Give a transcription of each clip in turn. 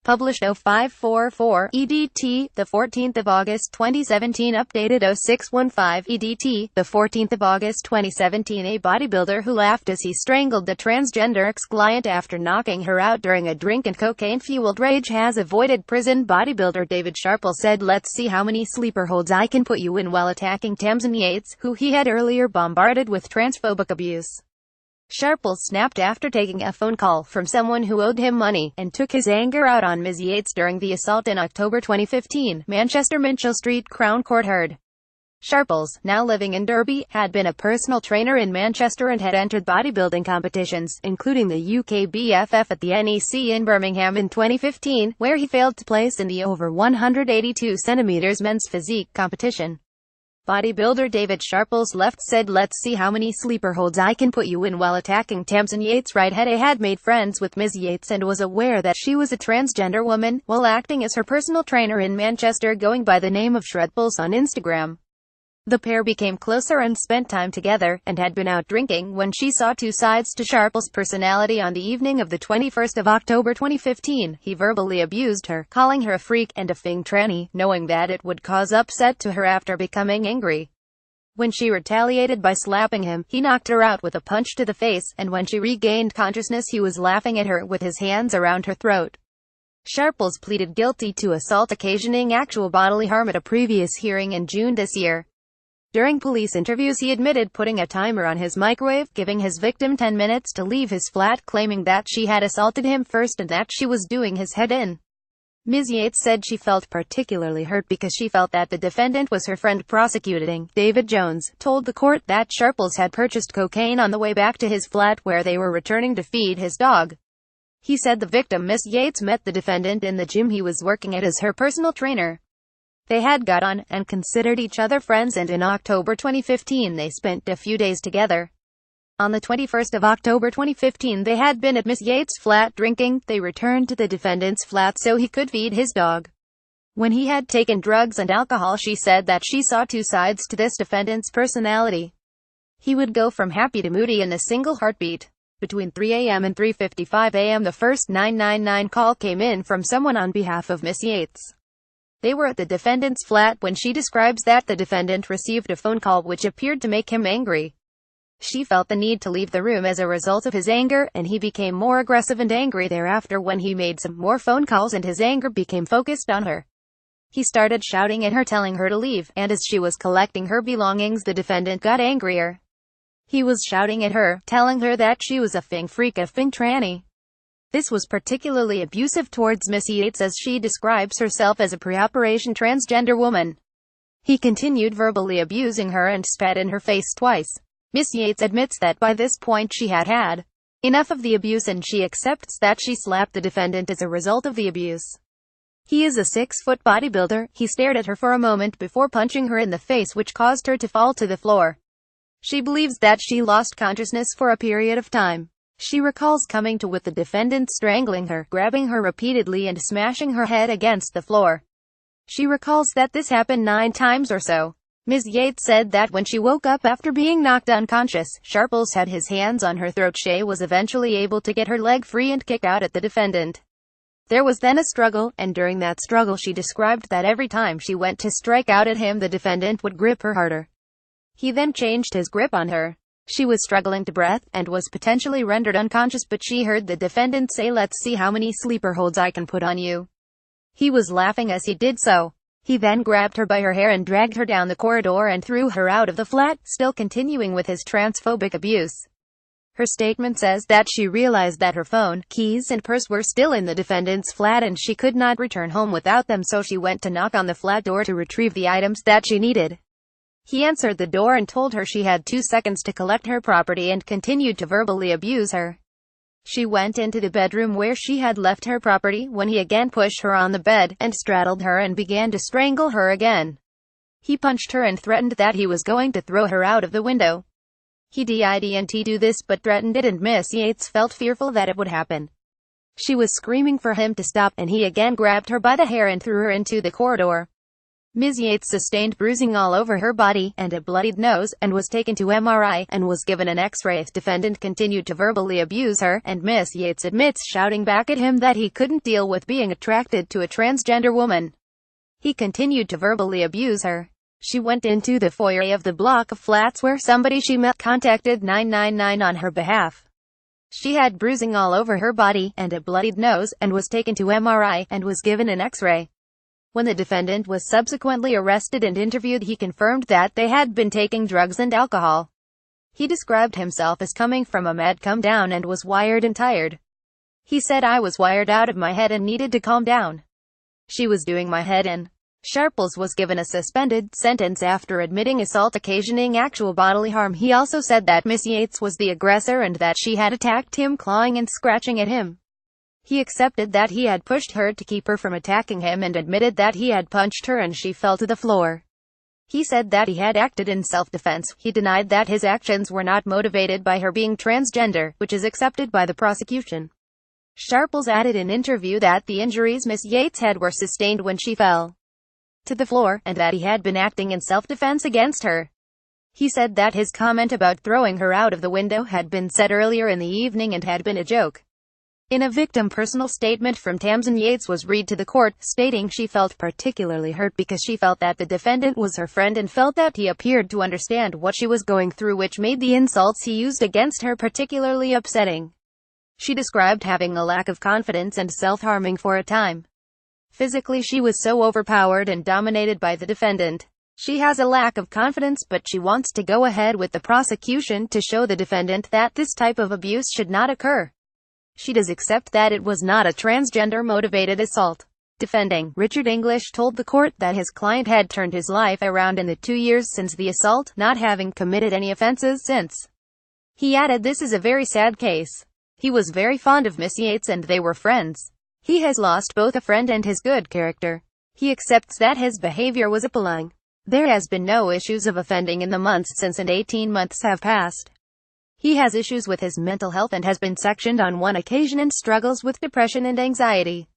Published 0544 EDT, the 14th of August 2017. Updated 0615 EDT, the 14th of August 2017. A bodybuilder who laughed as he strangled the transgender ex-client after knocking her out during a drink and cocaine-fueled rage has avoided prison. Bodybuilder David Sharples said, "Let's see how many sleeper holds I can put you in," while attacking Tamsin Yates, who he had earlier bombarded with transphobic abuse. Sharples snapped after taking a phone call from someone who owed him money, and took his anger out on Ms. Yates during the assault in October 2015, Manchester Minchell Street Crown Court heard. Sharples, now living in Derby, had been a personal trainer in Manchester and had entered bodybuilding competitions, including the UK BFF at the NEC in Birmingham in 2015, where he failed to place in the over 182 cm men's physique competition. Bodybuilder David Sharples left said, "Let's see how many sleeper holds I can put you in," while attacking Tamsin Yates. Redhead had made friends with Ms. Yates and was aware that she was a transgender woman, while acting as her personal trainer in Manchester, going by the name of Shredpulse on Instagram. The pair became closer and spent time together, and had been out drinking when she saw two sides to Sharples' personality. On the evening of the 21st of October 2015, he verbally abused her, calling her a freak and a fing tranny, knowing that it would cause upset to her after becoming angry. When she retaliated by slapping him, he knocked her out with a punch to the face, and when she regained consciousness he was laughing at her with his hands around her throat. Sharples pleaded guilty to assault occasioning actual bodily harm at a previous hearing in June this year. During police interviews he admitted putting a timer on his microwave, giving his victim 10 minutes to leave his flat, claiming that she had assaulted him first and that she was doing his head in. Ms. Yates said she felt particularly hurt because she felt that the defendant was her friend. Prosecuting David Jones told the court that Sharples had purchased cocaine on the way back to his flat where they were returning to feed his dog. He said the victim, Ms. Yates, met the defendant in the gym he was working at as her personal trainer. They had got on, and considered each other friends, and in October 2015 they spent a few days together. On the 21st of October 2015 they had been at Ms. Yates' flat drinking. They returned to the defendant's flat so he could feed his dog. When he had taken drugs and alcohol, she said that she saw two sides to this defendant's personality. He would go from happy to moody in a single heartbeat. Between 3 a.m. and 3:55 a.m. the first 999 call came in from someone on behalf of Ms. Yates. They were at the defendant's flat when she describes that the defendant received a phone call which appeared to make him angry. She felt the need to leave the room as a result of his anger, and he became more aggressive and angry thereafter when he made some more phone calls and his anger became focused on her. He started shouting at her, telling her to leave, and as she was collecting her belongings the defendant got angrier. He was shouting at her, telling her that she was a fing freak, a fing tranny. This was particularly abusive towards Ms. Yates, as she describes herself as a pre-operation transgender woman. He continued verbally abusing her and spat in her face twice. Ms. Yates admits that by this point she had had enough of the abuse, and she accepts that she slapped the defendant as a result of the abuse. He is a 6-foot bodybuilder. He stared at her for a moment before punching her in the face, which caused her to fall to the floor. She believes that she lost consciousness for a period of time. She recalls coming to with the defendant strangling her, grabbing her repeatedly and smashing her head against the floor. She recalls that this happened 9 times or so. Ms. Yates said that when she woke up after being knocked unconscious, Sharples had his hands on her throat. She was eventually able to get her leg free and kick out at the defendant. There was then a struggle, and during that struggle she described that every time she went to strike out at him the defendant would grip her harder. He then changed his grip on her. She was struggling to breath, and was potentially rendered unconscious, but she heard the defendant say, "Let's see how many sleeper holds I can put on you." He was laughing as he did so. He then grabbed her by her hair and dragged her down the corridor and threw her out of the flat, still continuing with his transphobic abuse. Her statement says that she realized that her phone, keys and purse were still in the defendant's flat and she could not return home without them, so she went to knock on the flat door to retrieve the items that she needed. He answered the door and told her she had 2 seconds to collect her property and continued to verbally abuse her. She went into the bedroom where she had left her property when he again pushed her on the bed and straddled her and began to strangle her again. He punched her and threatened that he was going to throw her out of the window. He didn't do this but threatened it, and Miss Yates felt fearful that it would happen. She was screaming for him to stop, and he again grabbed her by the hair and threw her into the corridor. Ms. Yates sustained bruising all over her body, and a bloodied nose, and was taken to MRI, and was given an X-ray. Defendant continued to verbally abuse her, and Ms. Yates admits shouting back at him that he couldn't deal with being attracted to a transgender woman. He continued to verbally abuse her. She went into the foyer of the block of flats where somebody she met contacted 999 on her behalf. She had bruising all over her body, and a bloodied nose, and was taken to MRI, and was given an X-ray. When the defendant was subsequently arrested and interviewed, he confirmed that they had been taking drugs and alcohol. He described himself as coming from a mad come down and was wired and tired. He said, "I was wired out of my head and needed to calm down. She was doing my head in." Sharples was given a suspended sentence after admitting assault occasioning actual bodily harm. He also said that Miss Yates was the aggressor and that she had attacked him, clawing and scratching at him. He accepted that he had pushed her to keep her from attacking him and admitted that he had punched her and she fell to the floor. He said that he had acted in self-defense. He denied that his actions were not motivated by her being transgender, which is accepted by the prosecution. Sharples added in interview that the injuries Miss Yates had were sustained when she fell to the floor, and that he had been acting in self-defense against her. He said that his comment about throwing her out of the window had been said earlier in the evening and had been a joke. In a victim personal statement from Tamsin Yates was read to the court, stating she felt particularly hurt because she felt that the defendant was her friend and felt that he appeared to understand what she was going through, which made the insults he used against her particularly upsetting. She described having a lack of confidence and self-harming for a time. Physically, she was so overpowered and dominated by the defendant. She has a lack of confidence, but she wants to go ahead with the prosecution to show the defendant that this type of abuse should not occur. She does accept that it was not a transgender-motivated assault. Defending Richard English told the court that his client had turned his life around in the 2 years since the assault, not having committed any offenses since. He added, "This is a very sad case. He was very fond of Miss Yates and they were friends. He has lost both a friend and his good character. He accepts that his behavior was appalling. There has been no issues of offending in the months since, and 18 months have passed. He has issues with his mental health and has been sectioned on one occasion and struggles with depression and anxiety.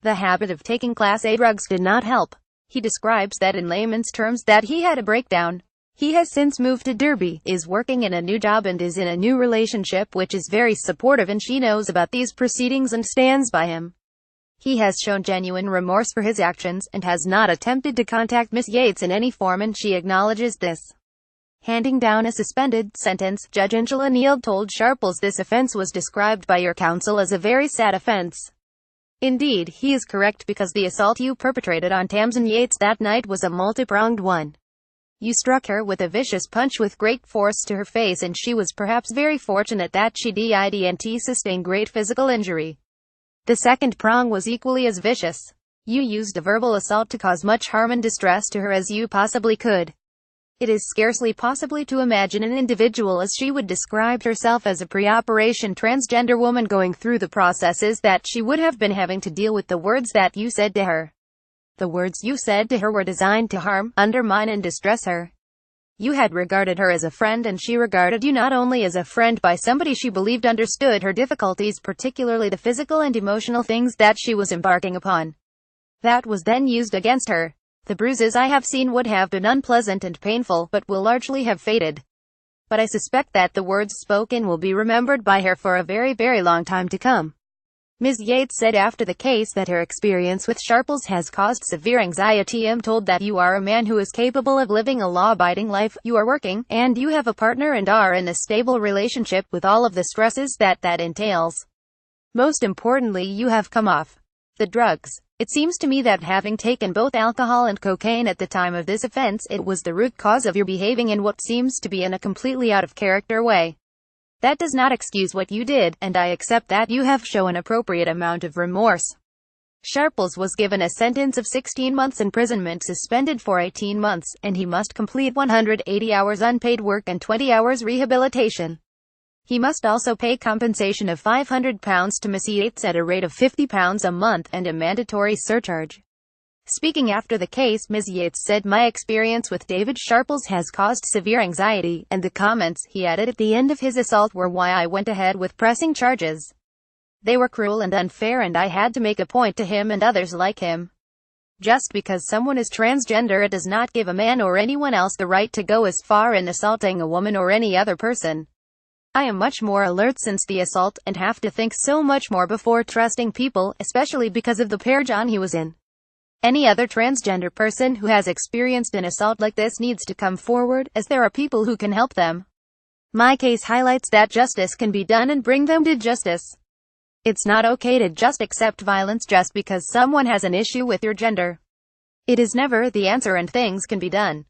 The habit of taking Class A drugs did not help." He describes that in layman's terms that he had a breakdown. He has since moved to Derby, is working in a new job and is in a new relationship which is very supportive, and she knows about these proceedings and stands by him. He has shown genuine remorse for his actions, and has not attempted to contact Miss Yates in any form, and she acknowledges this. Handing down a suspended sentence, Judge Angela Neal told Sharples, "This offense was described by your counsel as a very sad offense. Indeed, he is correct, because the assault you perpetrated on Tamsin Yates that night was a multi-pronged one. You struck her with a vicious punch with great force to her face, and she was perhaps very fortunate that she didn't sustain great physical injury. The second prong was equally as vicious. You used a verbal assault to cause much harm and distress to her as you possibly could. It is scarcely possible to imagine an individual, as she would describe herself, as a pre-operation transgender woman going through the processes that she would have been having to deal with the words that you said to her. The words you said to her were designed to harm, undermine and distress her. You had regarded her as a friend, and she regarded you not only as a friend by somebody she believed understood her difficulties, particularly the physical and emotional things that she was embarking upon. That was then used against her. The bruises I have seen would have been unpleasant and painful, but will largely have faded. But I suspect that the words spoken will be remembered by her for a very, very long time to come." Ms. Yates said after the case that her experience with Sharples has caused severe anxiety. "I'm told that you are a man who is capable of living a law-abiding life, you are working, and you have a partner and are in a stable relationship, with all of the stresses that entails. Most importantly, you have come off the drugs. It seems to me that having taken both alcohol and cocaine at the time of this offense, it was the root cause of your behaving in what seems to be in a completely out-of-character way. That does not excuse what you did, and I accept that you have shown an appropriate amount of remorse." Sharples was given a sentence of 16 months imprisonment, suspended for 18 months, and he must complete 180 hours unpaid work and 20 hours rehabilitation. He must also pay compensation of £500 to Miss Yates at a rate of £50 a month, and a mandatory surcharge. Speaking after the case, Ms. Yates said, "My experience with David Sharples has caused severe anxiety, and the comments he added at the end of his assault were why I went ahead with pressing charges. They were cruel and unfair, and I had to make a point to him and others like him. Just because someone is transgender, it does not give a man or anyone else the right to go as far in assaulting a woman or any other person. I am much more alert since the assault, and have to think so much more before trusting people, especially because of the pair John he was in. Any other transgender person who has experienced an assault like this needs to come forward, as there are people who can help them. My case highlights that justice can be done and bring them to justice. It's not okay to just accept violence just because someone has an issue with your gender. It is never the answer and things can be done.